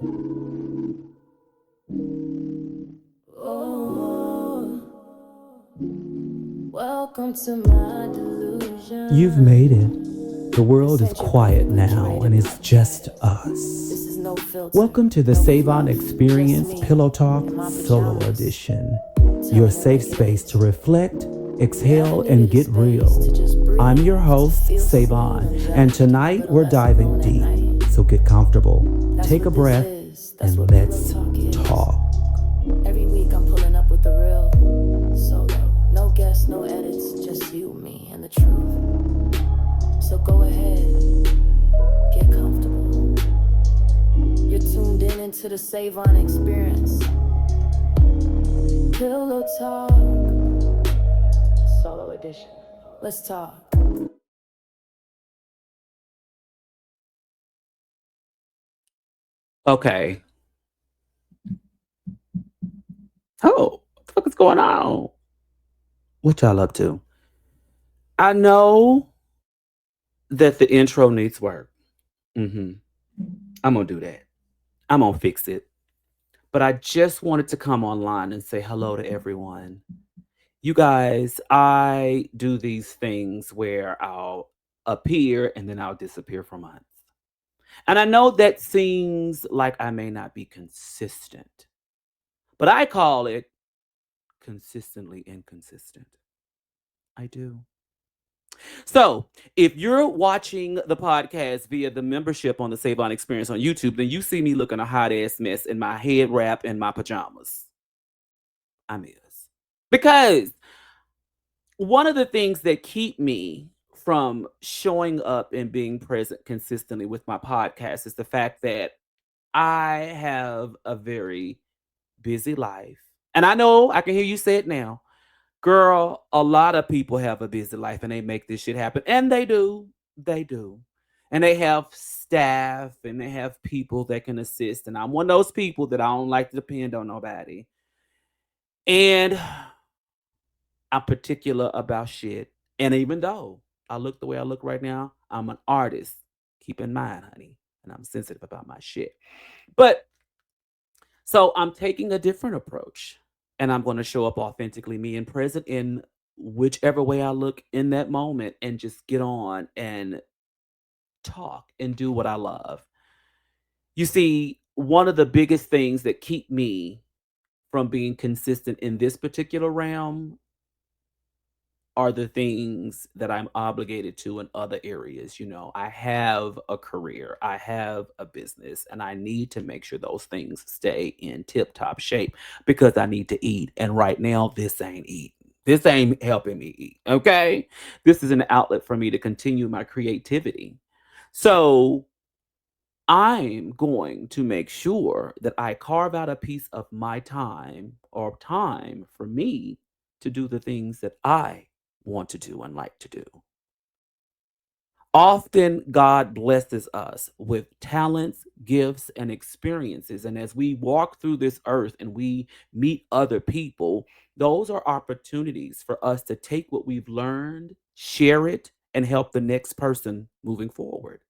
Oh, welcome to my delusion. You've made it. The world This is ain't your quiet perfectly now and curated it's just podcast. us. This is no filter, Welcome to the no Savon fluff, just Experience me Pillow Talk in my Solo pajamas, Edition. telling Your it safe like it space is. to reflect, You exhale, ever and needed a get space real. to just breathe, I'm your to host, feel seen Savon, and and judged, a tonight little we're less alone diving at deep. night? So get comfortable, That's take a what this breath, is. That's what and Pillow let's Talk is. talk. Every week I'm pulling up with the real solo. No guests, no edits, just you, me, and the truth. So go ahead, get comfortable. You're tuned in into the Savon Experience. Pillow Talk Solo Edition. Let's talk. Okay. Oh, what the fuck is going on? What y'all up to? I know that the intro needs work. hmm I'm gonna do that. I'm gonna fix it. But I just wanted to come online and say hello to everyone. You guys, I do these things where I'll appear and then I'll disappear for months. And I know that seems like I may not be consistent, but I call it consistently inconsistent. I do. So, if you're watching the podcast via the membership on the Savon Experience on YouTube, then you see me looking a hot ass mess in my head wrap and my pajamas. I'm is. Because one of the things that keep me from showing up and being present consistently with my podcast is the fact that I have a very busy life. And I know I can hear you say it now. Girl, a lot of people have a busy life and they make this shit happen. And they do. They do. And they have staff and they have people that can assist. And I'm one of those people that I don't like to depend on nobody. And I'm particular about shit. And even though I look the way I look right now, I'm an artist. Keep in mind, honey. And I'm sensitive about my shit. But so I'm taking a different approach and I'm going to show up authentically me and present in whichever way I look in that moment and just get on and talk and do what I love. You see, one of the biggest things that keep me from being consistent in this particular realm are the things that I'm obligated to in other areas. You know, I have a career, I have a business, and I need to make sure those things stay in tip top shape because I need to eat. And right now, this ain't eating. This ain't helping me eat. Okay. This is an outlet for me to continue my creativity. So I'm going to make sure that I carve out a piece of my time or time for me to do the things that I want to do and like to do. Often, God blesses us with talents, gifts, and experiences. And as we walk through this earth and we meet other people, those are opportunities for us to take what we've learned, share it, and help the next person moving forward.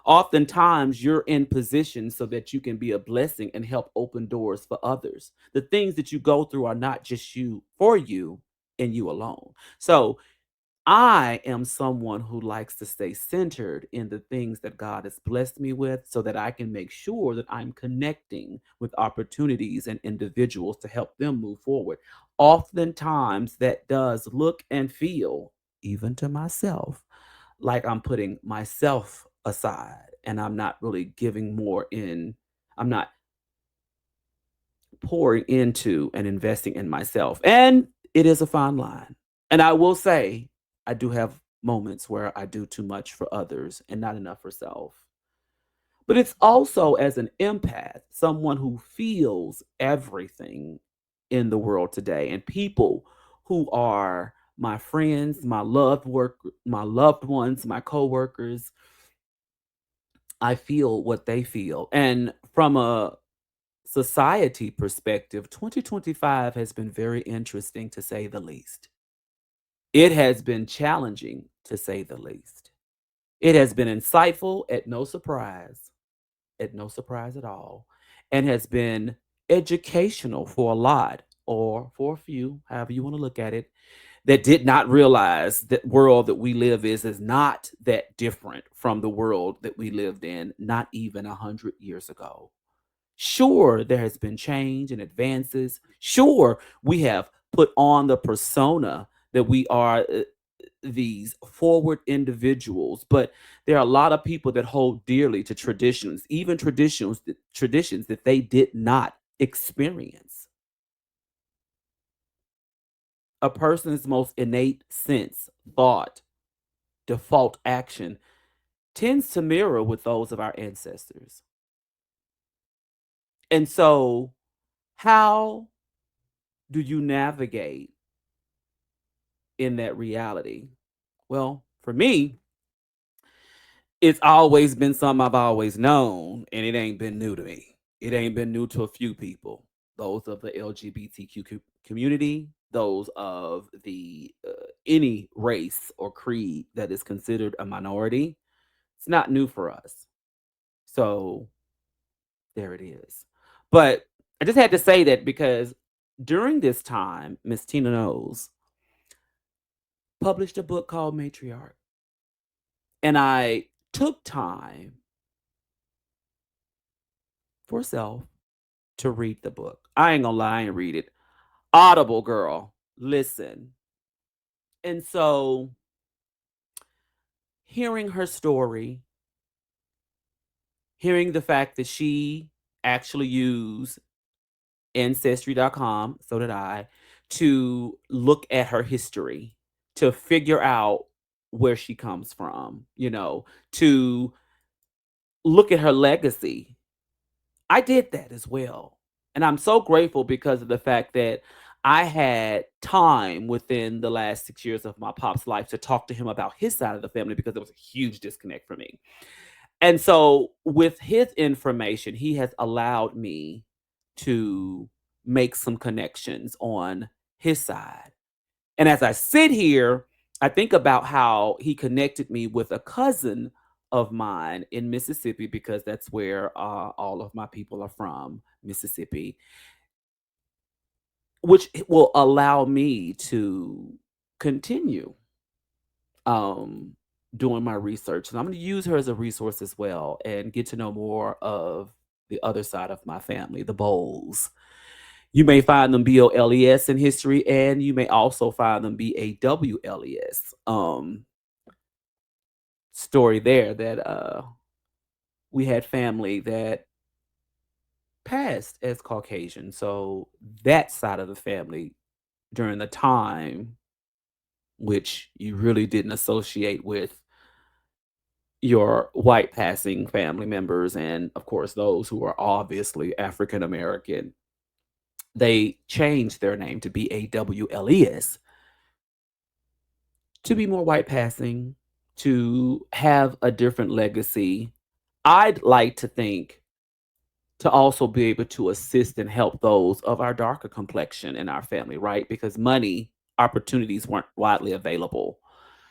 Oftentimes, you're in position so that you can be a blessing and help open doors for others. The things that you go through are not just you for you and you alone. So, I am someone who likes to stay centered in the things that God has blessed me with so that I can make sure that I'm connecting with opportunities and individuals to help them move forward. Oftentimes, that does look and feel, even to myself, like I'm putting myself aside and I'm not really giving more in. I'm not pouring into and investing in myself. And it is a fine line. And I will say, I do have moments where I do too much for others and not enough for self. But it's also as an empath, someone who feels everything in the world today, and people who are my friends, my loved ones, my coworkers, I feel what they feel. And from a society perspective, 2025 has been very interesting to say the least. It has been challenging to say the least. It has been insightful at no surprise at all. and has been educational for a lot, or for a few, however you want to look at it, that did not realize that world that we live is not that different from the world that we lived in not even 100 years ago. Sure, there has been change and advances. Sure, we have put on the persona that we are these forward individuals, but there are a lot of people that hold dearly to traditions, even traditions that they did not experience. A person's most innate sense, thought, default action tends to mirror with those of our ancestors. And so, how do you navigate in that reality? Well, for me, it's always been something I've always known, and it ain't been new to me. It ain't been new to a few people. Those of the LGBTQ community, those of the any race or creed that is considered a minority. It's not new for us. So there it is. But I just had to say that because during this time, Miss Tina Knowles published a book called Matriarch. And I took time for self to read the book. I ain't gonna lie and read it. Audible girl, listen. And so hearing her story, hearing the fact that she actually used ancestry.com, so did I, to look at her history, to figure out where she comes from, to look at her legacy. I did that as well. And I'm so grateful because of the fact that I had time within the last 6 years of my pop's life to talk to him about his side of the family because there was a huge disconnect for me. And so, with his information, he has allowed me to make some connections on his side. And as I sit here, I think about how he connected me with a cousin of mine in Mississippi because that's where all of my people are from, Mississippi, which will allow me to continue um, doing my research. And I'm going to use her as a resource as well and get to know more of the other side of my family, the Bowles. You may find them BOLES in history, and you may also find them BAWLES. Story there that we had family that passed as Caucasian. So that side of the family during the time which you really didn't associate with your white passing family members, and of course those who are obviously African American, they changed their name to BAWLES to be more white passing, to have a different legacy. I'd like to think to also be able to assist and help those of our darker complexion in our family, right? Because money, opportunities weren't widely available.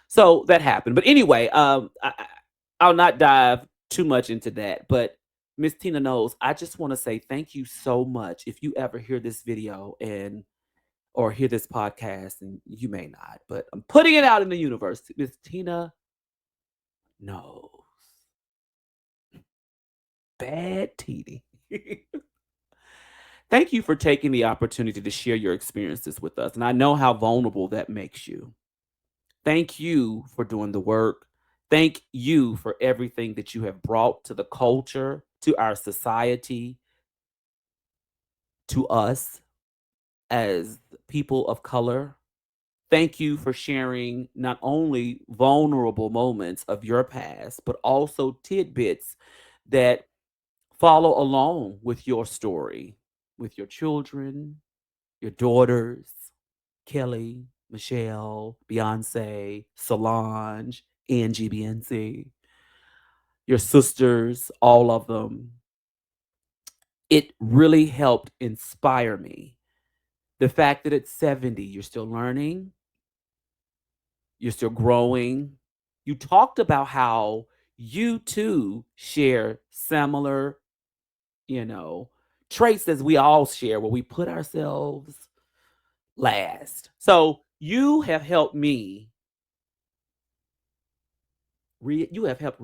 So that happened. But anyway, I'll not dive too much into that. But Miss Tina knows, I just want to say thank you so much. If you ever hear this video and or hear this podcast, and you may not, but I'm putting it out in the universe. Miss Tina knows. Bad Teeny. Thank you for taking the opportunity to share your experiences with us. And I know how vulnerable that makes you. Thank you for doing the work. Thank you for everything that you have brought to the culture, to our society, to us as people of color. Thank you for sharing not only vulnerable moments of your past, but also tidbits that follow along with your story, with your children, your daughters, Kelly, Michelle, Beyonce, Solange, Angie BNC, your sisters, all of them. It really helped inspire me. The fact that at 70, you're still learning, you're still growing. You talked about how you too share similar you know, traits as we all share where we put ourselves last. So you have helped me you have helped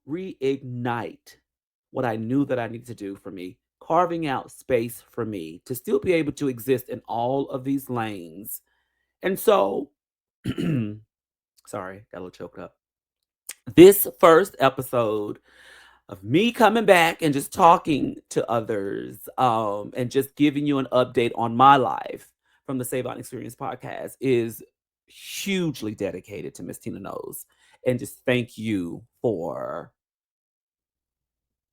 reignite what I knew that I needed to do for me, carving out space for me to still be able to exist in all of these lanes. And so, sorry, got a little choked up. This first episode of me coming back and just talking to others and just giving you an update on my life from the Savon Experience podcast is hugely dedicated to Miss Tina Knows. And just thank you for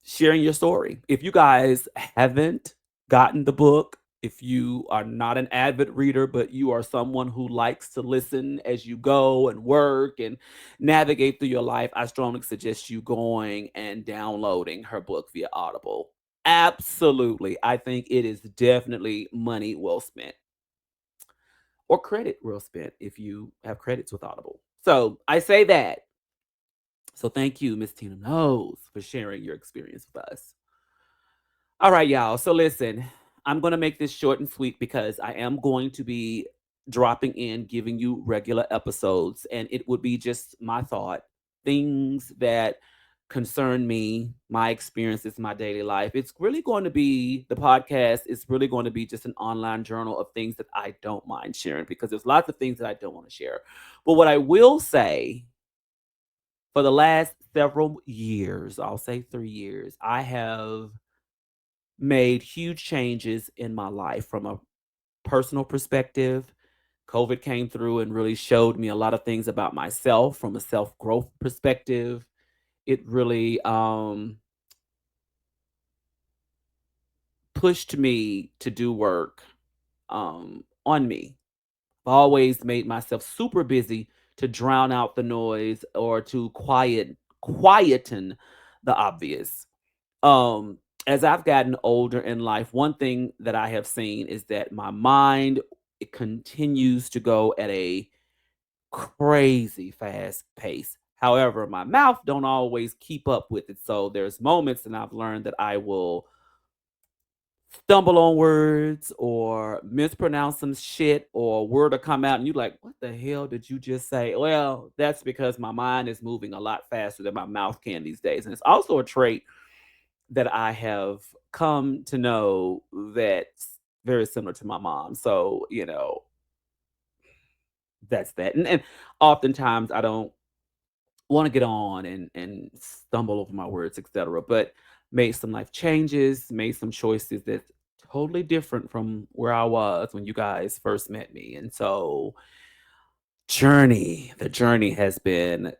sharing your story. If you guys haven't gotten the book, if you are not an avid reader, but you are someone who likes to listen as you go and work and navigate through your life, I strongly suggest you going and downloading her book via Audible. Absolutely. I think it is definitely money well spent or credit well spent if you have credits with Audible. So I say that. So thank you, Miss Tina Knows, for sharing your experience with us. All right, y'all. So listen, I'm going to make this short and sweet because I am going to be dropping in, giving you regular episodes, and it would be just my thought, things that concern me, my experiences, my daily life. It's really going to be the podcast is really going to be just an online journal of things that I don't mind sharing because there's lots of things that I don't want to share. But what I will say for the last several years, I'll say 3 years, I have made huge changes in my life from a personal perspective. COVID came through and really showed me a lot of things about myself from a self growth perspective. It really pushed me to do work on me. I've always made myself super busy to drown out the noise or to quieten the obvious. um as I've gotten older in life, one thing that I have seen is that my mind, it continues to go at a crazy fast pace. However, my mouth don't always keep up with it. So there's moments and I've learned that I will stumble on words or mispronounce some shit or a word will come out and you like, what the hell did you just say? Well, that's because my mind is moving a lot faster than my mouth can these days. And it's also a trait that I have come to know that's very similar to my mom. So, that's that. And oftentimes I don't want to get on and stumble over my words, etc. But made some life changes, made some choices that's totally different from where I was when you guys first met me. And so the journey has been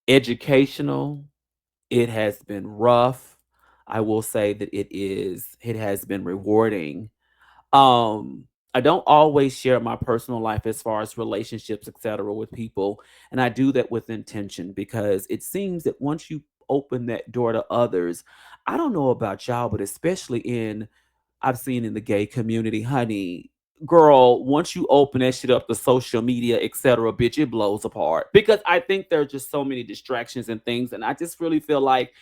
educational. It has been rough. I will say that it has been rewarding. Um, I don't always share my personal life as far as relationships, etc., with people, and I do that with intention because it seems that once you open that door to others, I don't know about y'all, but especially I've seen in the gay community, honey, girl, once you open that shit up to social media, etc., bitch, it blows apart because I think there are just so many distractions and things, and I just really feel like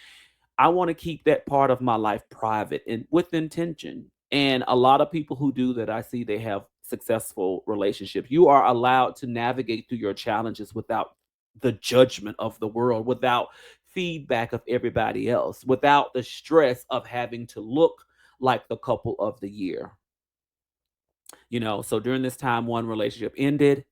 I want to keep that part of my life private and with intention. And a lot of people who do that, I see they have successful relationships. You are allowed to navigate through your challenges without the judgment of the world, without feedback of everybody else, without the stress of having to look like the couple of the year. So during this time, one relationship ended,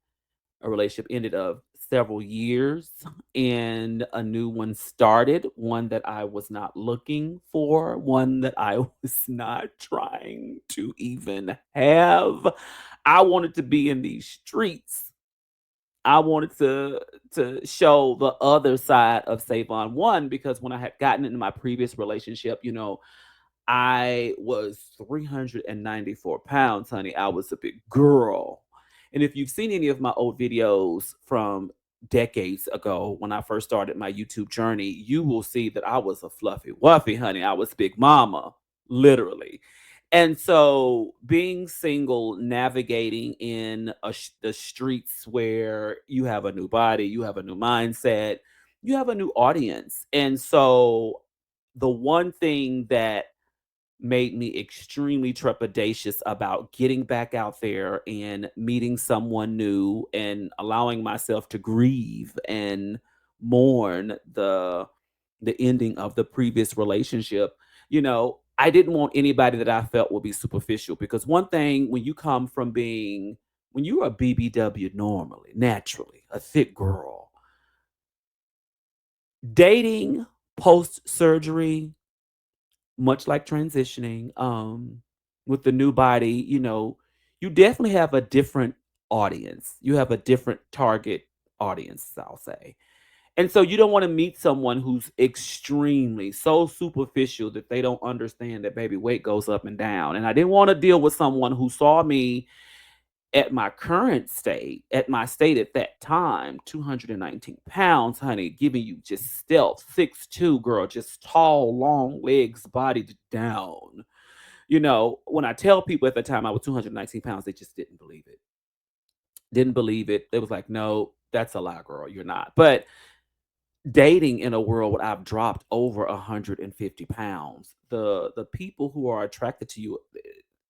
a relationship ended of several years and a new one started, one that I was not looking for, one that I was not trying to even have. I wanted to be in these streets. I wanted to show the other side of Savon one because when I had gotten into my previous relationship, I was 394 pounds, honey. I was a big girl. And if you've seen any of my old videos from decades ago when I first started my YouTube journey, you will see that I was a fluffy wuffy, honey. I was big mama, literally. And so being single, navigating in the streets where you have a new body, you have a new mindset, you have a new audience. And so the one thing that made me extremely trepidatious about getting back out there and meeting someone new and allowing myself to grieve and mourn the ending of the previous relationship. I didn't want anybody that I felt would be superficial, because one thing, when you come from being when you're a BBW normally, naturally, a thick girl, dating post surgery, much like transitioning, with the new body, you definitely have a different audience. You have a different target audience, I'll say. And so you don't want to meet someone who's extremely so superficial that they don't understand that baby weight goes up and down. And I didn't want to deal with someone who saw me at my current state, at my state at that time, 219 pounds, honey, giving you just stealth, 6'2", girl, just tall, long legs, body down. When I tell people at the time I was 219 pounds, they just didn't believe it. Didn't believe it. They was like, no, that's a lie, girl. You're not. But dating in a world where I've dropped over 150 pounds, the people who are attracted to you,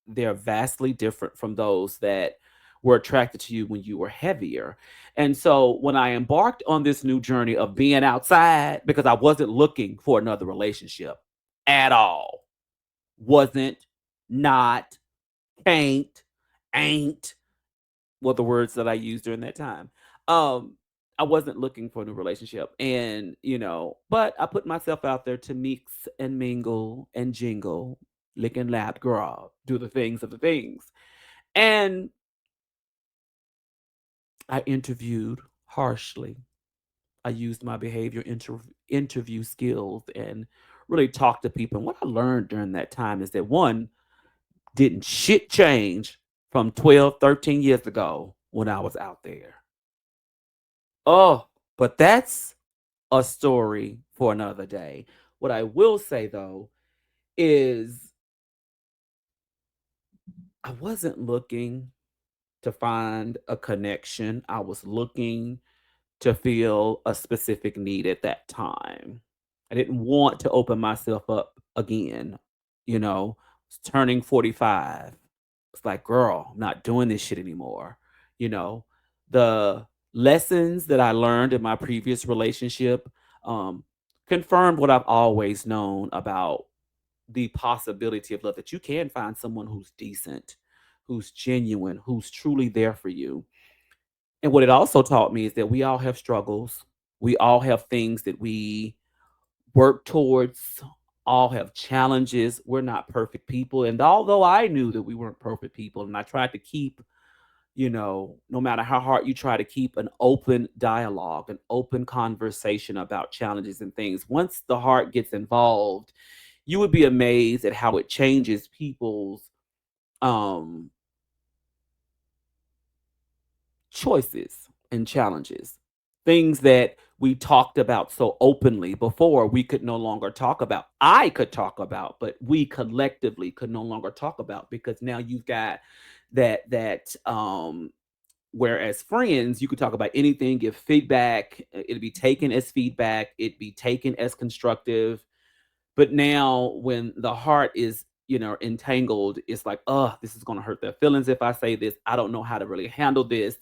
they're vastly different from those that were attracted to you when you were heavier. And so when I embarked on this new journey of being outside, because I wasn't looking for another relationship at all, wasn't, not, can't, ain't, were the words that I used during that time. Um, I wasn't looking for a new relationship. And, but I put myself out there to mix and mingle and jingle, lick and lap, girl, do the things of the things. And I interviewed harshly. I used my interview skills and really talked to people. And what I learned during that time is that, one, didn't shit change from 12, 13 years ago when I was out there. Oh, but that's a story for another day. What I will say though is I wasn't looking to find a connection. I was looking to feel a specific need at that time. I didn't want to open myself up again. Turning 45. It's like, girl, I'm not doing this shit anymore. You know, the lessons that I learned in my previous relationship um, confirmed what I've always known about the possibility of love, that you can find someone who's decent, who's genuine, who's truly there for you. And what it also taught me is that we all have struggles. We all have things that we work towards, all have challenges. We're not perfect people. And although I knew that we weren't perfect people, and I tried to keep, no matter how hard you try to keep an open dialogue, an open conversation about challenges and things, once the heart gets involved, you would be amazed at how it changes people's um choices and challenges. Things that we talked about so openly before, we could no longer talk about. I could talk about, but we collectively could no longer talk about, because now you've got that whereas friends, you could talk about anything, give feedback, it'd be taken as feedback, it'd be taken as constructive. But now when the heart is, entangled, it's like, oh, this is going to hurt their feelings if I say this. I don't know how to really handle this.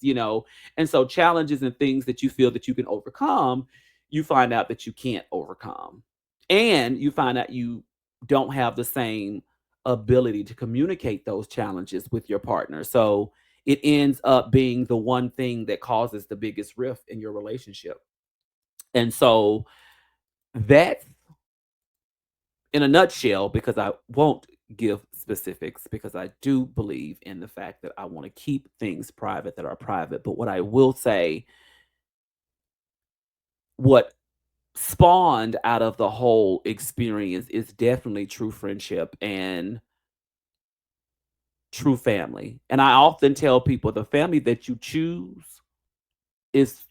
And so challenges and things that you feel that you can overcome, you find out that you can't overcome. And you find out you don't have the same ability to communicate those challenges with your partner. So it ends up being the one thing that causes the biggest rift in your relationship. And so that, in a nutshell, because I won't give specifics, because I do believe in the fact that I want to keep things private that are private. But what I will say, what spawned out of the whole experience is definitely true friendship and true family. And I often tell people, the family that you choose is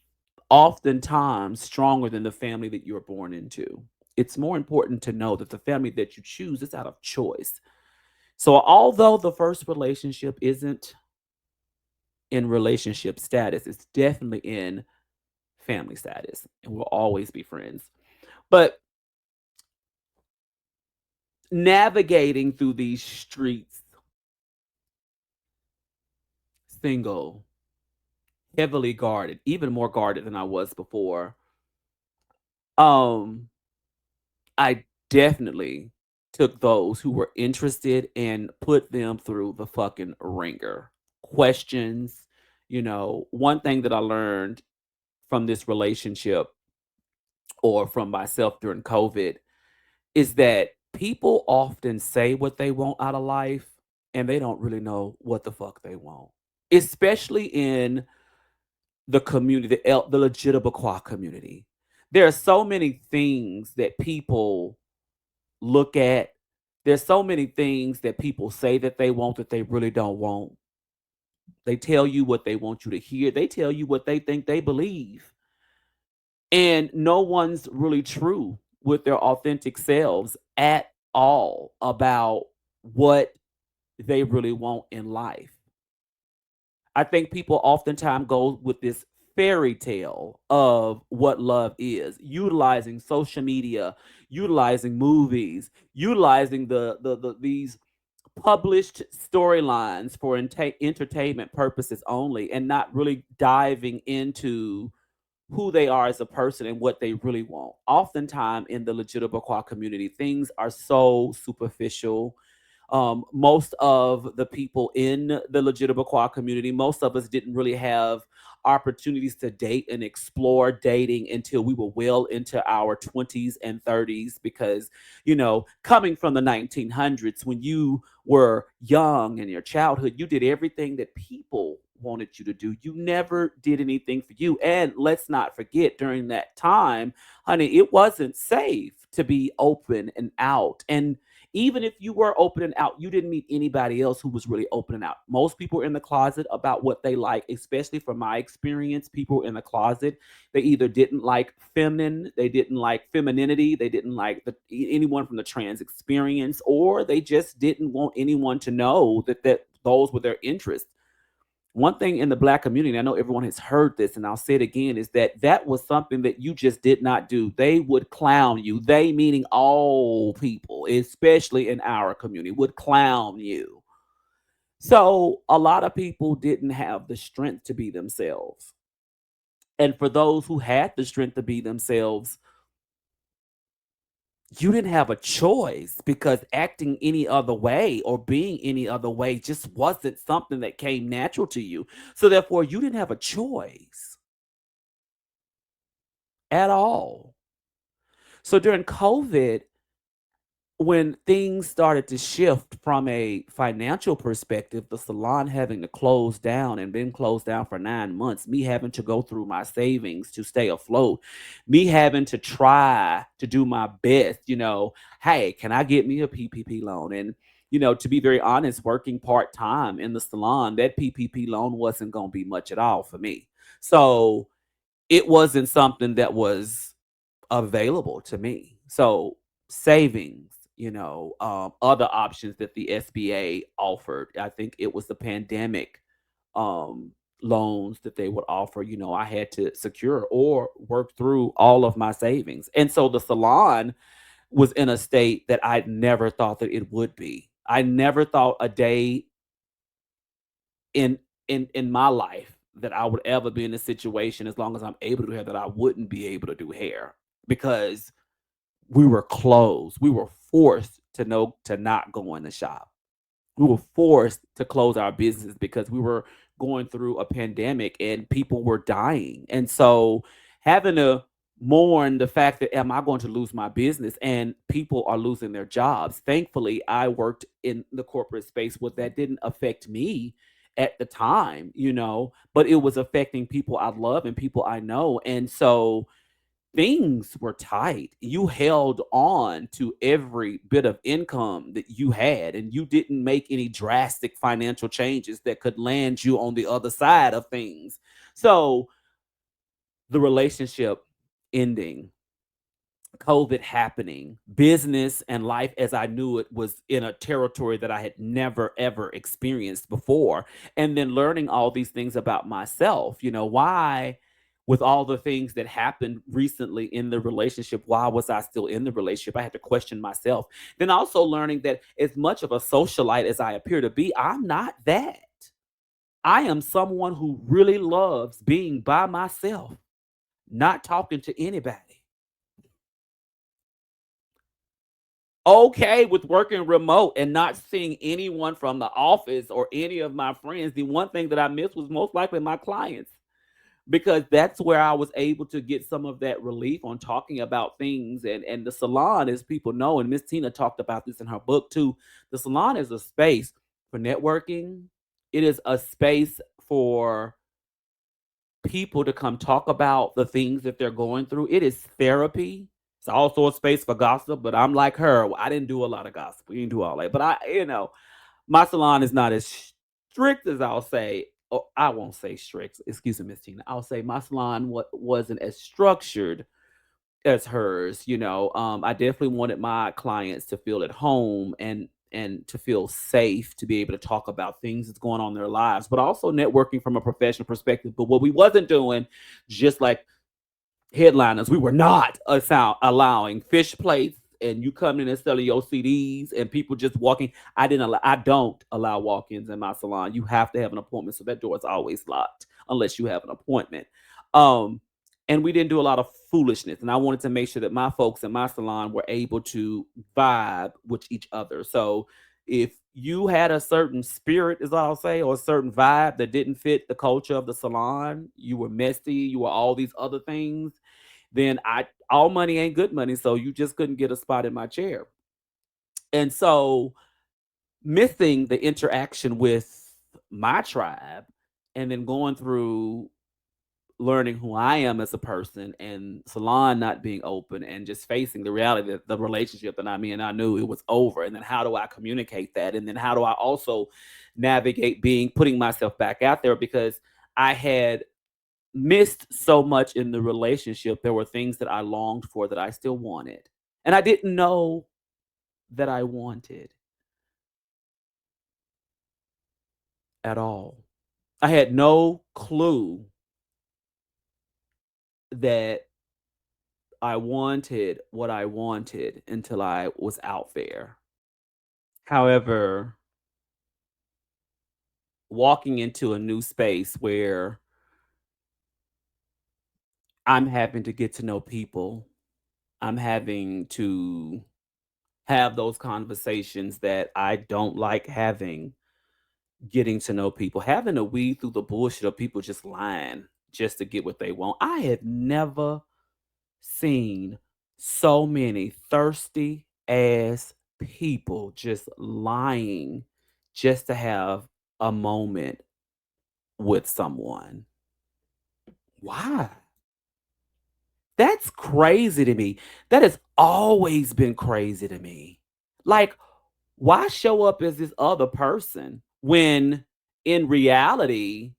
oftentimes stronger than the family that you're born into. It's more important to know that the family that you choose is out of choice. So although the first relationship isn't in relationship status, it's definitely in family status, and we'll always be friends. But navigating through these streets single, heavily guarded, even more guarded than I was before. Um, I definitely took those who were interested and put them through the fucking ringer. Questions, one thing that I learned from this relationship or from myself during COVID is that people often say what they want out of life and they don't really know what the fuck they want. Especially in the community, the legitimate community. There are so many things that people look at. There's so many things that people say that they want that they really don't want. They tell you what they want you to hear. They tell you what they think they believe. And no one's really true with their authentic selves at all about what they really want in life. I think people oftentimes go with this fairy tale of what love is, utilizing social media, utilizing movies, utilizing these published storylines for entertainment purposes only, and not really diving into who they are as a person and what they really want. Oftentimes in the legitimate community, things are so superficial. Most of the people in the legitimate community, most of us didn't really have opportunities to date and explore dating until we were well into our 20s and 30s because, coming from the 1900s, when you were young in your childhood, you did everything that people wanted you to do. You never did anything for you. And let's not forget, during that time, honey, it wasn't safe to be open and out. And even if you were open and out, you didn't meet anybody else who was really open and out. Most people are in the closet about what they like, especially from my experience. People in the closet, they either didn't like feminine, they didn't like femininity, they didn't like anyone from the trans experience, or they just didn't want anyone to know that those were their interests. One thing in the Black community, I know everyone has heard this, and I'll say it again, is that was something that you just did not do. They would clown you. They, meaning all people, especially in our community, would clown you. So a lot of people didn't have the strength to be themselves. And for those who had the strength to be themselves, you didn't have a choice because acting any other way or being any other way just wasn't something that came natural to you. So therefore, you didn't have a choice at all. So during COVID, when things started to shift from a financial perspective, the salon having to close down and been closed down for 9 months, me having to go through my savings to stay afloat, me having to try to do my best, hey, can I get me a PPP loan? And, to be very honest, working part time in the salon, that PPP loan wasn't going to be much at all for me. So it wasn't something that was available to me. So savings, other options that the SBA offered. I think it was the pandemic um loans that they would offer. I had to secure or work through all of my savings. And so the salon was in a state that I never thought that it would be. I never thought a day in in my life that I would ever be in a situation, as long as I'm able to do hair, that I wouldn't be able to do hair because we were closed. We were forced to not go in the shop. We were forced to close our business because we were going through a pandemic and people were dying. And so having to mourn the fact that, am I going to lose my business, and people are losing their jobs. Thankfully, I worked in the corporate space where that didn't affect me at the time, but it was affecting people I love and people I know. And so things were tight. You held on to every bit of income that you had, and you didn't make any drastic financial changes that could land you on the other side of things. So the relationship ending, COVID happening, business and life as I knew it was in a territory that I had never ever experienced before. And then learning all these things about myself, why with all the things that happened recently in the relationship, why was I still in the relationship? I had to question myself. Then also learning that as much of a socialite as I appear to be, I'm not that. I am someone who really loves being by myself, not talking to anybody. Okay with working remote and not seeing anyone from the office or any of my friends. The one thing that I missed was most likely my clients, because that's where I was able to get some of that relief on talking about things. And the salon, as people know, and Miss Tina talked about this in her book too. The salon is a space for networking. It is a space for people to come talk about the things that they're going through. It is therapy. It's also a space for gossip, but I'm like her. I didn't do a lot of gossip. We didn't do all that. But my salon is not as strict as I'll say. Oh, I won't say strict. Excuse me, Miss Tina. I'll say my salon wasn't as structured as hers. I definitely wanted my clients to feel at home and to feel safe to be able to talk about things that's going on in their lives, but also networking from a professional perspective. But what we wasn't doing, just like headliners, we were not allowing fish plates and you come in and selling your CDs and people just walking. I don't allow walk-ins in my salon. You have to have an appointment, so that door is always locked unless you have an appointment. Um, and we didn't do a lot of foolishness. And I wanted to make sure that my folks in my salon were able to vibe with each other. So if you had a certain spirit, as I'll say, or a certain vibe that didn't fit the culture of the salon, you were messy, you were all these other things, then all money ain't good money. So you just couldn't get a spot in my chair. And so missing the interaction with my tribe and then going through learning who I am as a person and salon not being open and just facing the reality that the relationship that I'm in, I knew it was over. And then how do I communicate that? And then how do I also navigate putting myself back out there, because I had missed so much in the relationship. There were things that I longed for that I still wanted. And I didn't know that I wanted at all. I had no clue that I wanted what I wanted until I was out there. However, walking into a new space where I'm having to get to know people, I'm having to have those conversations that I don't like having, getting to know people, having to weed through the bullshit of people just lying just to get what they want. I had never seen so many thirsty ass people just lying just to have a moment with someone. Why? That's crazy to me. That has always been crazy to me. Like, why show up as this other person when in reality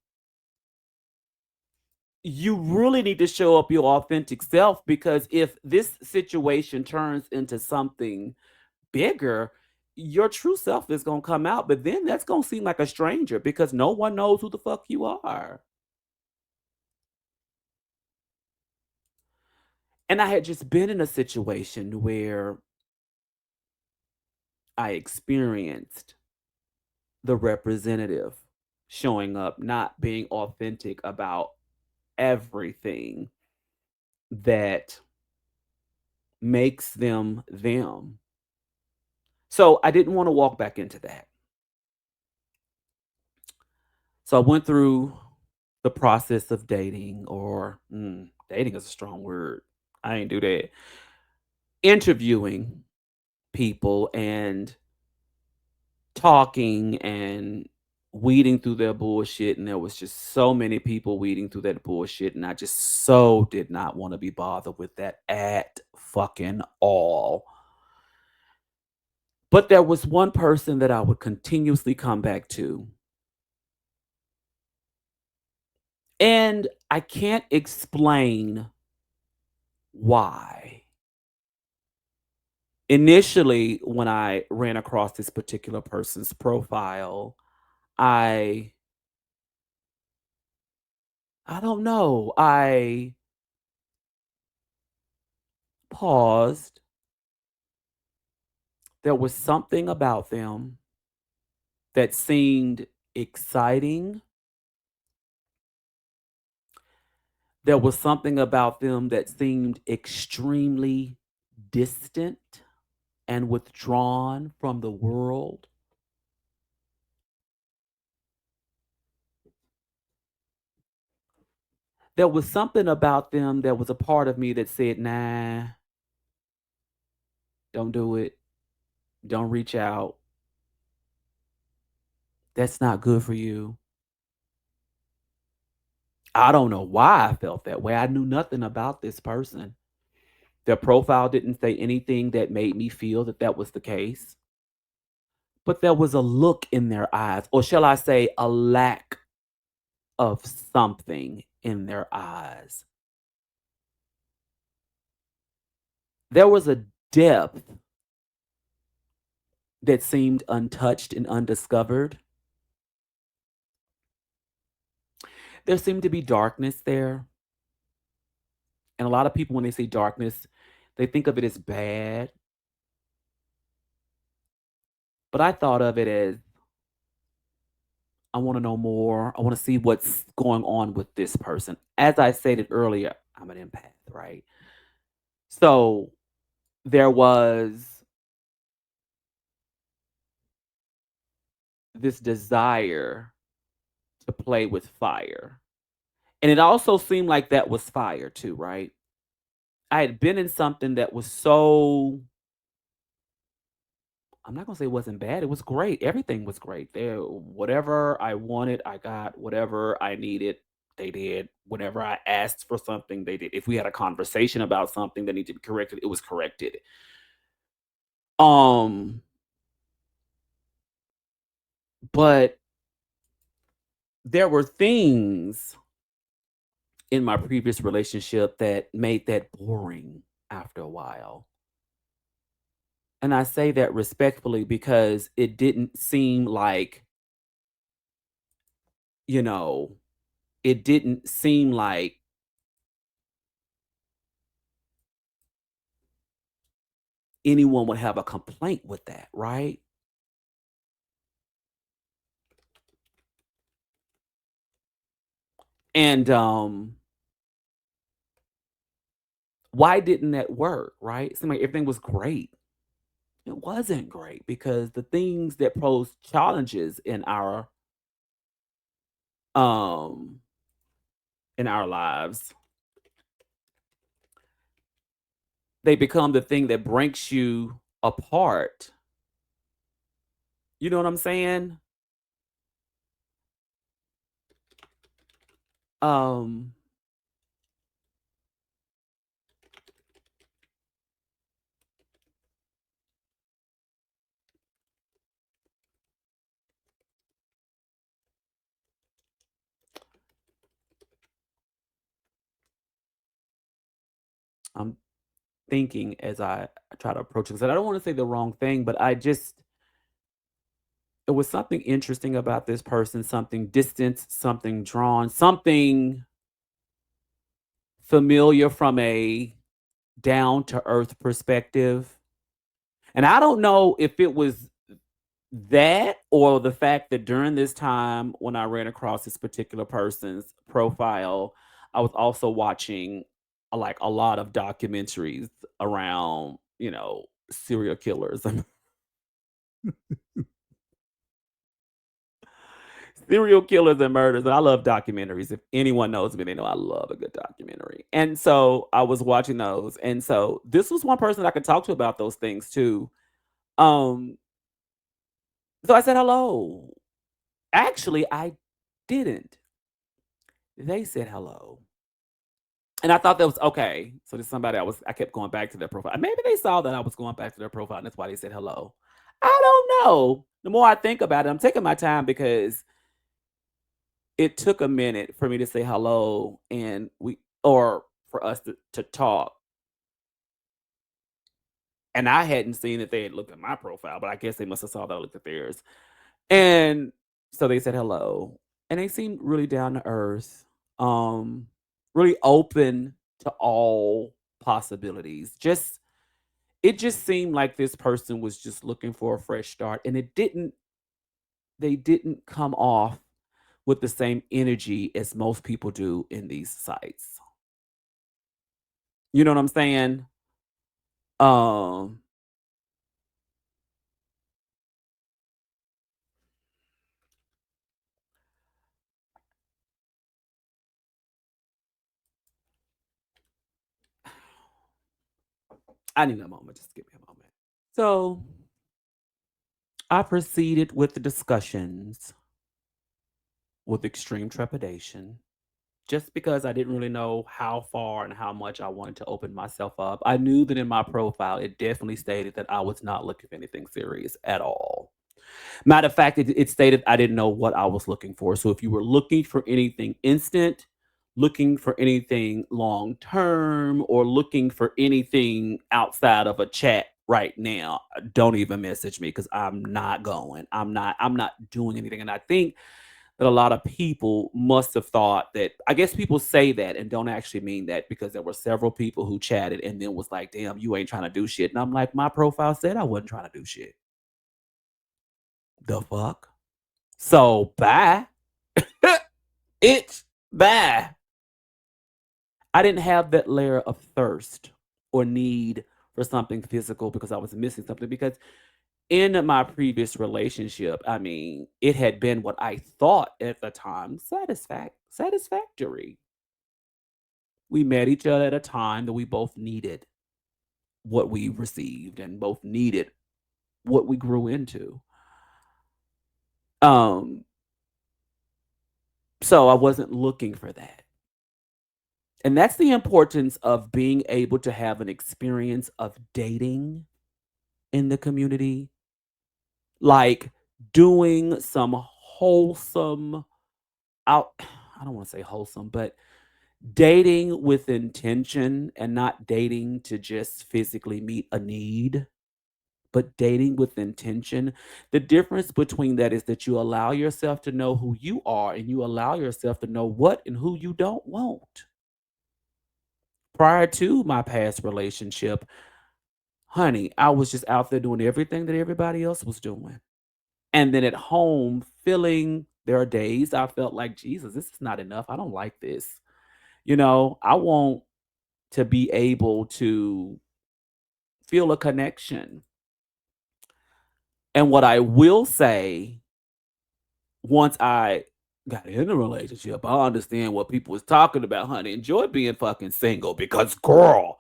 you really need to show up your authentic self? Because if this situation turns into something bigger, your true self is going to come out, but then that's going to seem like a stranger because no one knows who the fuck you are. And I had just been in a situation where I experienced the representative showing up, not being authentic about everything that makes them them. So I didn't want to walk back into that. So I went through the process of dating, or dating is a strong word. I ain't do that. Interviewing people and talking and weeding through their bullshit. And there was just so many people weeding through that bullshit. And I just so did not want to be bothered with that at fucking all. But there was one person that I would continuously come back to. And I can't explain why. Initially, when I ran across this particular person's profile, I I don't know. I paused. There was something about them that seemed exciting. There was something about them that seemed extremely distant and withdrawn from the world. There was something about them that was a part of me that said, nah, don't do it. Don't reach out. That's not good for you. I don't know why I felt that way. I knew nothing about this person. Their profile didn't say anything that made me feel that that was the case, but there was a look in their eyes, or shall I say, a lack of something in their eyes. There was a depth that seemed untouched and undiscovered. There seemed to be darkness there. And a lot of people, when they say darkness, they think of it as bad. But I thought of it as I want to know more. I want to see what's going on with this person. As I stated earlier, I'm an empath, right? So there was this desire to play with fire. And it also seemed like that was fire too, right? I had been in something that was so, I'm not gonna say it wasn't bad. It was great. Everything was great. There, whatever I wanted, I got. Whatever I needed, they did. Whenever I asked for something, they did. If we had a conversation about something that needed to be corrected, it was corrected. Um, but there were things in my previous relationship that made that boring after a while. And I say that respectfully because it didn't seem like, you know, it didn't seem like anyone would have a complaint with that, right? And why didn't that work, right? It seemed like everything was great. It wasn't great because the things that pose challenges um in our lives, they become the thing that breaks you apart. You know what I'm saying? Um I'm thinking as I try to approach it, 'cause I don't want to say the wrong thing, but I just it was something interesting about this person, something distant, something drawn, something familiar from a down to earth perspective. And I don't know if it was that or the fact that during this time when I ran across this particular person's profile, I was also watching like a lot of documentaries around, serial killers and serial killers and murders. And I love documentaries. If anyone knows me, they know I love a good documentary. And so I was watching those. And so this was one person I could talk to about those things too. Um, so I said hello. Actually, I didn't. They said hello. And I thought that was okay. So there's somebody I kept going back to their profile. Maybe they saw that I was going back to their profile and that's why they said hello. I don't know. The more I think about it, I'm taking my time because it took a minute for me to say hello and or for us to talk. And I hadn't seen that they had looked at my profile, but I guess they must have saw that I looked at theirs. And so they said hello. And they seemed really down to earth. um, really open to all possibilities. Just it just seemed like this person was just looking for a fresh start, and they didn't come off with the same energy as most people do in these sites. You know what I'm saying? Um, I need a moment. Just give me a moment. So I proceeded with the discussions with extreme trepidation just because I didn't really know how far and how much I wanted to open myself up. I knew that in my profile, it definitely stated that I was not looking for anything serious at all. Matter of fact, it stated I didn't know what I was looking for. So if you were looking for anything instant, looking for anything long term, or looking for anything outside of a chat right now, don't even message me because I'm not going. I'm not doing anything. And I think that a lot of people must have thought that. I guess people say that and don't actually mean that, because there were several people who chatted and then was like, damn, you ain't trying to do shit. And I'm like, my profile said I wasn't trying to do shit. The fuck? So bye. It's bye. I didn't have that layer of thirst or need for something physical because I was missing something. Because in my previous relationship, I mean, it had been what I thought at the time satisfactory. We met each other at a time that we both needed what we received and both needed what we grew into. Um, so I wasn't looking for that. And that's the importance of being able to have an experience of dating in the community, like doing some wholesome out I don't want to say wholesome, but dating with intention and not dating to just physically meet a need, but dating with intention. The difference between that is that you allow yourself to know who you are and you allow yourself to know what and who you don't want. Prior to my past relationship, honey, I was just out there doing everything that everybody else was doing. And then at home, feeling there are days I felt like, Jesus, this is not enough. I don't like this. I want to be able to feel a connection. And what I will say, once I got in a relationship, I understand what people was talking about, honey. Enjoy being fucking single because, girl,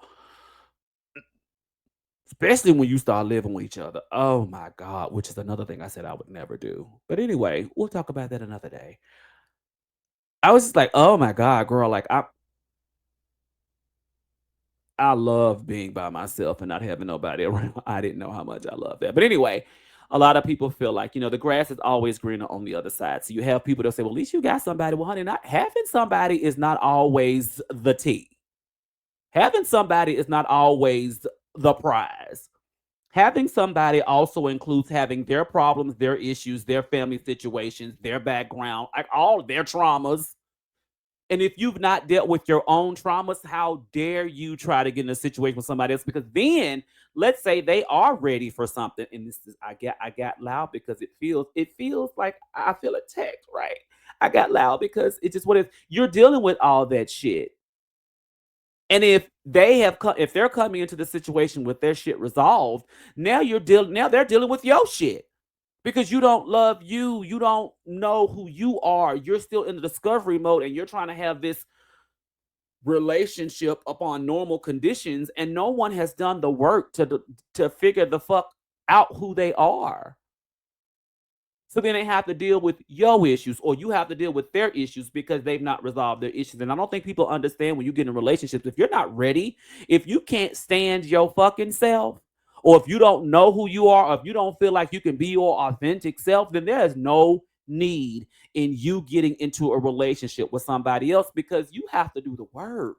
especially when you start living with each other. Oh my God, which is another thing I said I would never do. But anyway, we'll talk about that another day. I was just like, oh my God, girl, like I love being by myself and not having nobody around. I didn't know how much I love that. But anyway, a lot of people feel like, the grass is always greener on the other side. So you have people that say, well, at least you got somebody. Well, honey, not having somebody is not always the tea. Having somebody is not always the prize. Having somebody also includes having their problems, their issues, their family situations, their background, like all their traumas. And if you've not dealt with your own traumas, how dare you try to get in a situation with somebody else? Because then, let's say they are ready for something, and this is I got loud because it feels like I feel attacked, right? I got loud because it's just what if you're dealing with all that shit, and if they're coming into the situation with their shit resolved, now they're dealing with your shit because you don't love you. You don't know who you are. You're still in the discovery mode and you're trying to have this relationship upon normal conditions, and no one has done the work to figure the fuck out who they are. So then they have to deal with your issues, or you have to deal with their issues because they've not resolved their issues. And I don't think people understand when you get in relationships, if you're not ready, if you can't stand your fucking self, or if you don't know who you are, or if you don't feel like you can be your authentic self, then there is no need in you getting into a relationship with somebody else because you have to do the work.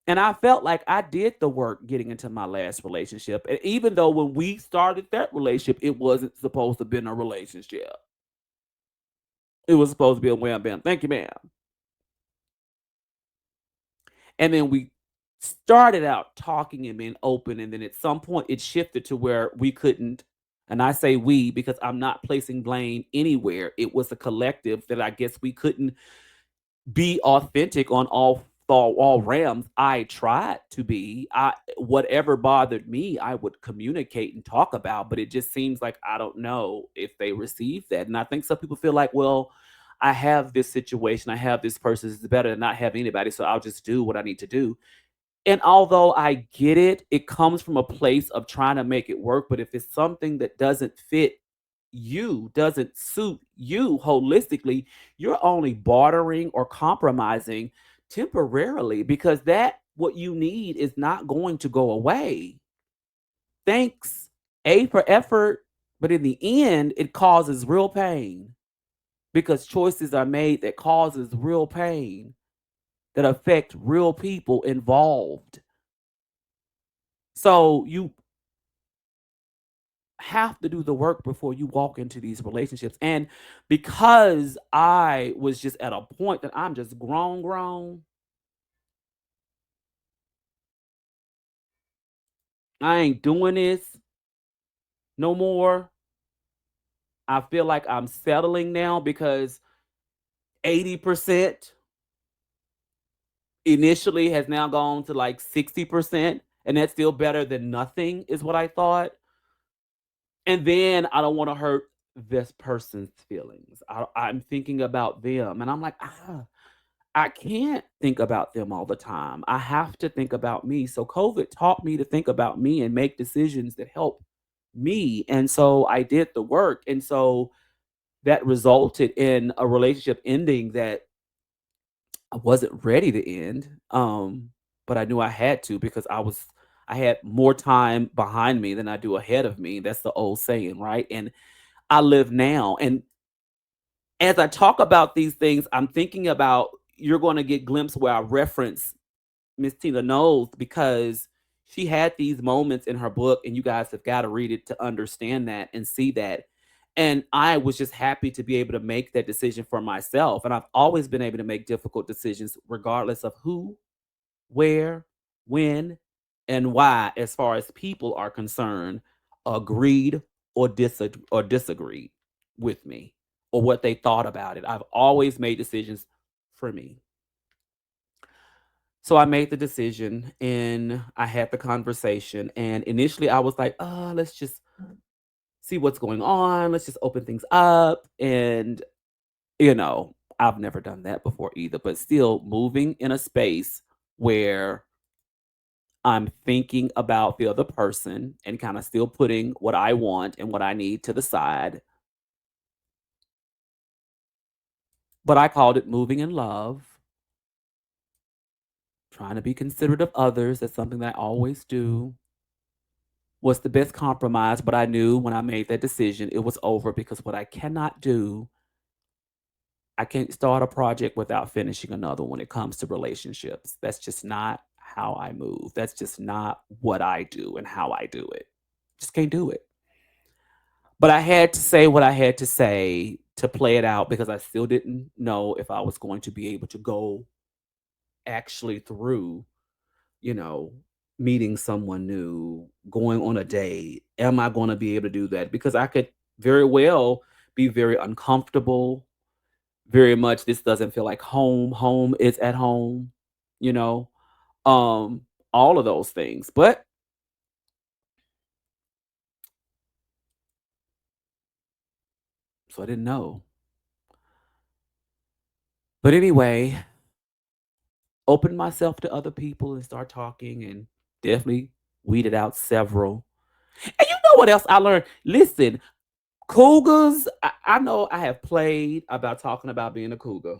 And I felt like I did the work getting into my last relationship. And even though when we started that relationship, it wasn't supposed to have been a relationship. It was supposed to be a wham bam. Thank you, ma'am. And then we started out talking and being open. And then at some point it shifted to where we couldn't. And I say we because I'm not placing blame anywhere. It was a collective that I guess we couldn't be authentic on all realms. I tried to be. I whatever bothered me, I would communicate and talk about, but it just seems like I don't know if they receive that. And I think some people feel like, well, I have this situation, I have this person, it's better than not having anybody, so I'll just do what I need to do. And although I get it, it comes from a place of trying to make it work. But if it's something that doesn't fit you, doesn't suit you holistically, you're only bartering or compromising temporarily because that what you need is not going to go away. Thanks, A for effort, but in the end, it causes real pain because choices are made that causes real pain that affect real people involved. So you have to do the work before you walk into these relationships. And because I was just at a point that I'm just grown, I ain't doing this no more. I feel like I'm settling now because 80% initially has now gone to like 60%. And that's still better than nothing, is what I thought. And then I don't want to hurt this person's feelings. I'm thinking about them. And I'm like, I can't think about them all the time. I have to think about me. So COVID taught me to think about me and make decisions that help me. And so I did the work. And so that resulted in a relationship ending that I wasn't ready to end. But I knew I had to because I had more time behind me than I do ahead of me. That's the old saying, right? And I live now. And as I talk about these things, I'm thinking about you're going to get glimpse where I reference Miss Tina Knowles because she had these moments in her book, and you guys have got to read it to understand that and see that. And I was just happy to be able to make that decision for myself. And I've always been able to make difficult decisions, regardless of who, where, when, and why, as far as people are concerned, agreed or disagreed with me or what they thought about it. I've always made decisions for me. So I made the decision and I had the conversation. And initially I was like, let's just see what's going on. Let's just open things up. And, I've never done that before either, but still moving in a space where I'm thinking about the other person and kind of still putting what I want and what I need to the side. But I called it moving in love, trying to be considerate of others. That's something that I always do. Was the best compromise, but I knew when I made that decision, it was over because what I cannot do, I can't start a project without finishing another when it comes to relationships. That's just not how I move. That's just not what I do and how I do it. Just can't do it. But I had to say what I had to say to play it out because I still didn't know if I was going to be able to go actually through, you know, meeting someone new, going on a date. Am I going to be able to do that? Because I could very well be very uncomfortable, very much this doesn't feel like home. Home is at home, you know, um, all of those things. But so I didn't know. But anyway, opened myself to other people and start talking and definitely weeded out several. And you know what else I learned? Listen, cougars, I know I have played about talking about being a cougar.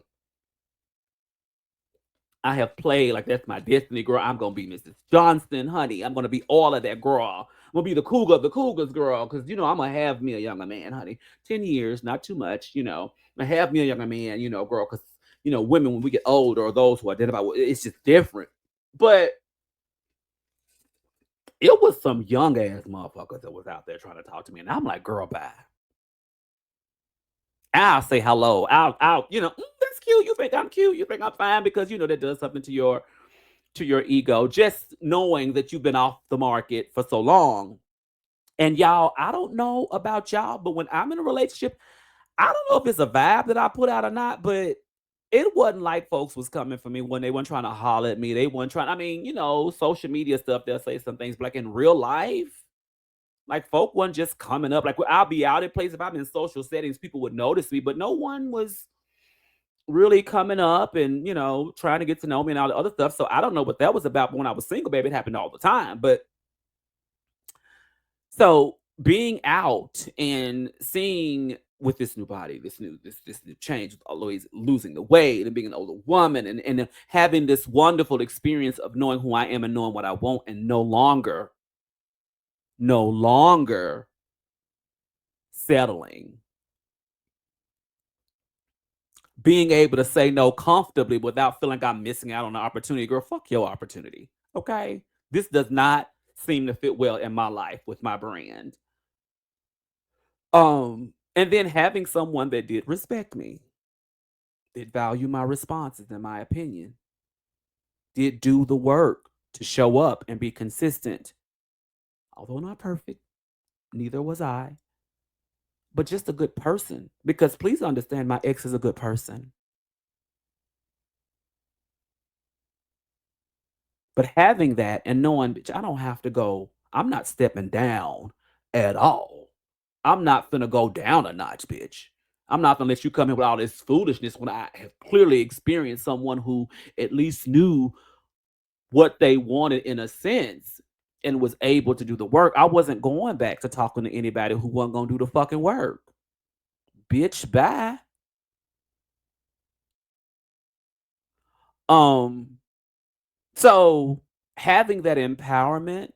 I have played like that's my destiny, girl. I'm gonna be Mrs. Johnston, honey. I'm gonna be all of that, girl. I'm gonna be the cougar of the cougars, girl. Because I'm gonna have me a younger man, honey. 10 years, not too much, I have me a younger man, girl. Because women when we get older or those who identify with it's just different. But it was some young ass motherfuckers that was out there trying to talk to me, and I'm like, girl, bye. I'll say hello. That's cute. You think I'm cute. You think I'm fine because that does something to your ego. Just knowing that you've been off the market for so long. And y'all, I don't know about y'all, but when I'm in a relationship, I don't know if it's a vibe that I put out or not, but it wasn't like folks was coming for me when they weren't trying to holler at me. They weren't trying. I mean, social media stuff, they'll say some things, but like in real life, like folk wasn't just coming up. Like I'll be out at places if I'm in social settings, people would notice me, but no one was really coming up and trying to get to know me and all the other stuff. So I don't know what that was about. But when I was single, baby, it happened all the time. But so being out and seeing with this new body, this new change, always losing the weight and being an older woman and having this wonderful experience of knowing who I am and knowing what I want and no longer settling, being able to say no comfortably without feeling like I'm missing out on the opportunity. Girl, fuck your opportunity. Okay. This does not seem to fit well in my life with my brand. And then having someone that did respect me, did value my responses and my opinion, did do the work to show up and be consistent. Although not perfect, neither was I, but just a good person. Because please understand, my ex is a good person. But having that and knowing, bitch, I don't have to go, I'm not stepping down at all. I'm not finna go down a notch, bitch. I'm not gonna let you come in with all this foolishness when I have clearly experienced someone who at least knew what they wanted in a sense and was able to do the work. I wasn't going back to talking to anybody who wasn't gonna do the fucking work. Bitch, bye. Um, so having that empowerment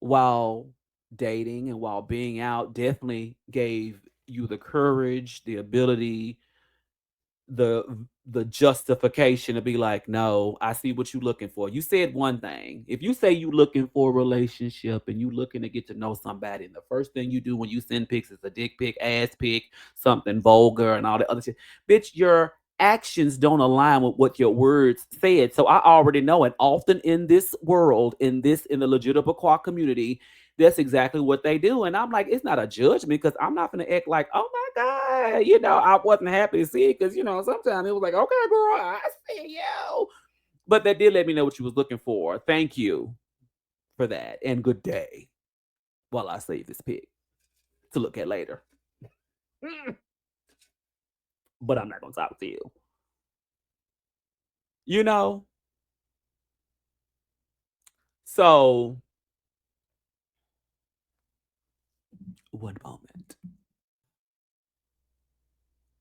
while dating and while being out definitely gave you the courage, the ability, the the justification to be like, no, I see what you looking for. You said one thing. If you say you looking for a relationship and you looking to get to know somebody, and the first thing you do when you send pics is a dick pic, ass pic, something vulgar and all that other shit, bitch, your actions don't align with what your words said. So I already know, and often in this world, in the legitimate community, that's exactly what they do. And I'm like, it's not a judgment because I'm not gonna act like, oh my God, I wasn't happy to see it because sometimes it was like, okay, girl, I see you. But that did let me know what you was looking for. Thank you for that. And good day. While I save this pic to look at later. Mm, But I'm not gonna talk to you. You know? So one moment.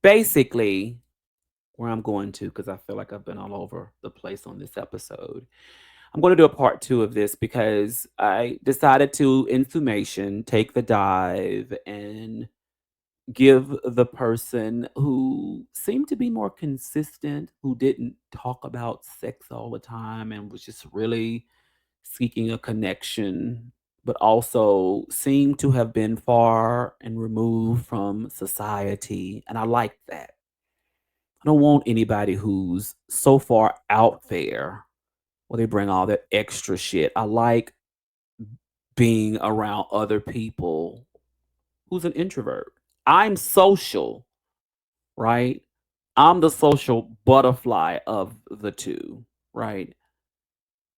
Basically, where I'm going to, because I feel like I've been all over the place on this episode. I'm going to do a part two of this because I decided to, in summation, take the dive and give the person who seemed to be more consistent, who didn't talk about sex all the time and was just really seeking a connection, but also seemed to have been far and removed from society. And I like that. I don't want anybody who's so far out there where they bring all that extra shit. I like being around other people who's an introvert. I'm social, right? I'm the social butterfly of the two, right?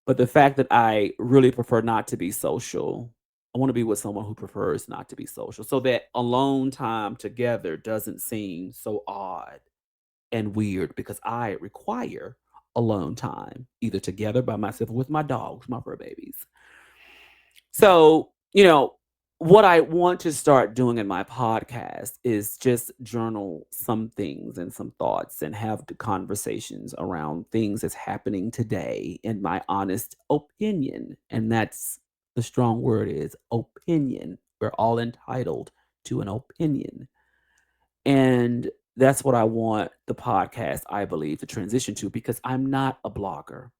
But the fact that I really prefer not to be social, I want to be with someone who prefers not to be social so that alone time together doesn't seem so odd and weird because I require alone time, either together by myself or with my dogs, my fur babies. So, what I want to start doing in my podcast is just journal some things and some thoughts and have the conversations around things that's happening today in my honest opinion. And that's the strong word is opinion. We're all entitled to an opinion. And that's what I want the podcast, I believe, to transition to because I'm not a blogger.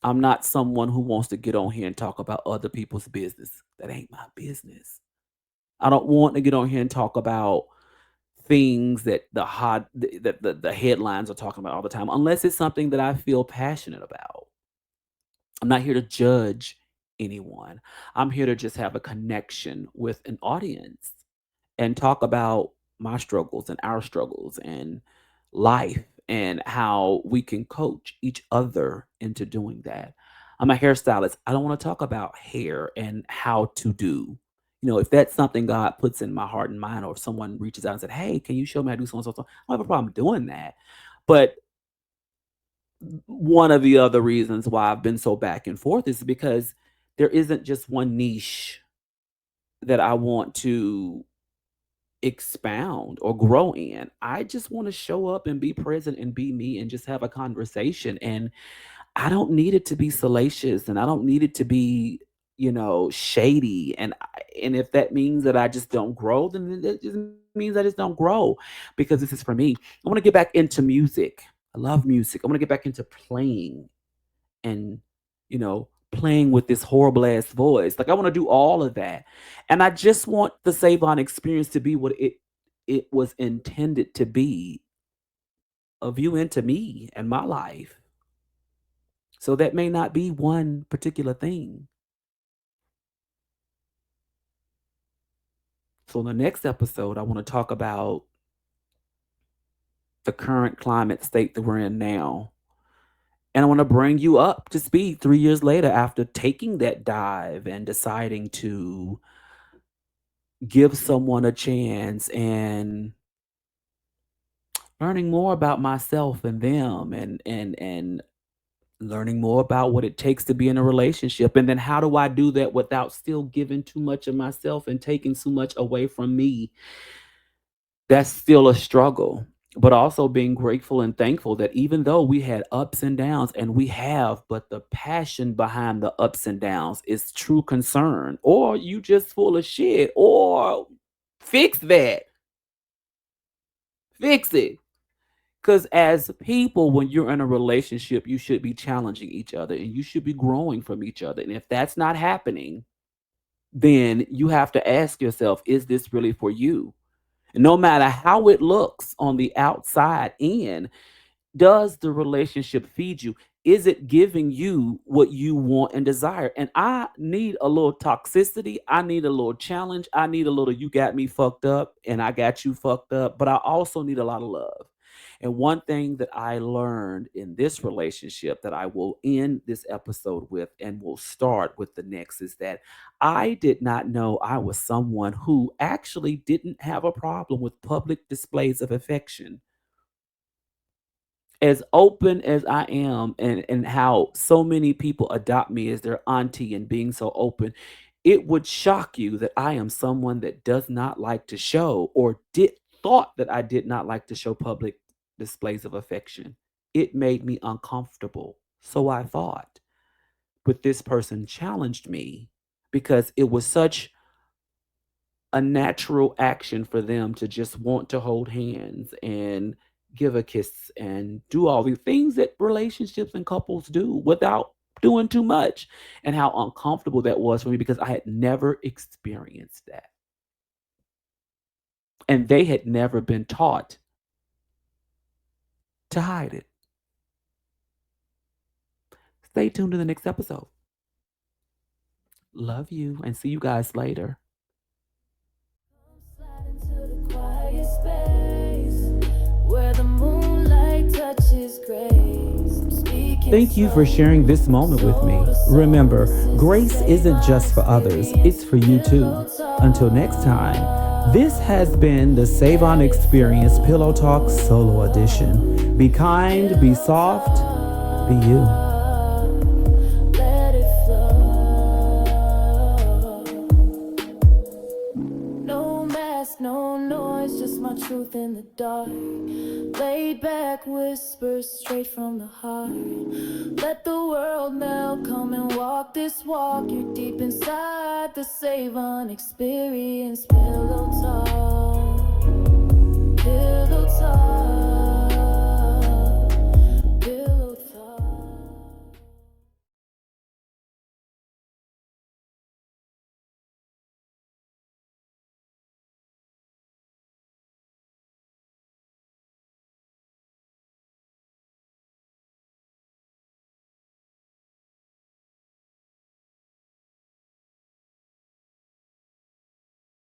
I'm not someone who wants to get on here and talk about other people's business. That ain't my business. I don't want to get on here and talk about things that the headlines are talking about all the time, unless it's something that I feel passionate about. I'm not here to judge anyone. I'm here to just have a connection with an audience and talk about my struggles and our struggles and life and how we can coach each other into doing that. I'm a hairstylist. I don't want to talk about hair and how to do. If that's something God puts in my heart and mind, or if someone reaches out and said, "Hey, can you show me how to do so and so?" I don't have a problem doing that. But one of the other reasons why I've been so back and forth is because there isn't just one niche that I want to expound or grow in. I just want to show up and be present and be me and just have a conversation. And I don't need it to be salacious, and I don't need it to be, shady. And if that means that I just don't grow, then it just means I just don't grow, because this is for me. I want to get back into music. I love music. I want to get back into playing and playing with this horrible ass voice. Like, I want to do all of that. And I just want the Savon experience to be what it was intended to be, of you into me and my life. So that may not be one particular thing. So in the next episode, I want to talk about the current climate state that we're in now. And I want to bring you up to speed 3 years later, after taking that dive and deciding to give someone a chance and learning more about myself and them, and learning more about what it takes to be in a relationship. And then how do I do that without still giving too much of myself and taking too much away from me? That's still a struggle. But also being grateful and thankful that even though we had ups and downs, and we have, but the passion behind the ups and downs is true concern, or you just full of shit, or fix that. Fix it. Because as people, when you're in a relationship, you should be challenging each other and you should be growing from each other. And if that's not happening, then you have to ask yourself, is this really for you? And no matter how it looks on the outside in, does the relationship feed you? Is it giving you what you want and desire? And I need a little toxicity. I need a little challenge. I need a little, you got me fucked up and I got you fucked up. But I also need a lot of love. And one thing that I learned in this relationship that I will end this episode with and will start with the next is that I did not know I was someone who actually didn't have a problem with public displays of affection. As open as I am, and how so many people adopt me as their auntie and being so open, it would shock you that I am someone that does not like to show, or did thought that I did not like to show public displays of affection. It made me uncomfortable. So I thought. But this person challenged me because it was such a natural action for them to just want to hold hands and give a kiss and do all the things that relationships and couples do without doing too much, and how uncomfortable that was for me because I had never experienced that, and they had never been taught to hide it. Stay tuned to the next episode. Love you and see you guys later. Slide into the quiet space where the moonlight touches grace. I'm speaking Thank you for sharing this moment with me. Remember, grace isn't just for others, it's for you too. Until next time, this has been the Savon Experience Pillow Talk Solo Edition. Be kind, be soft, be you. let it flow. No mask, no noise, just my truth in the dark. Laid back whispers straight from the heart. Let the world now come and walk this walk. You're deep inside the Savon Experience. Pillow talk, pillow talk.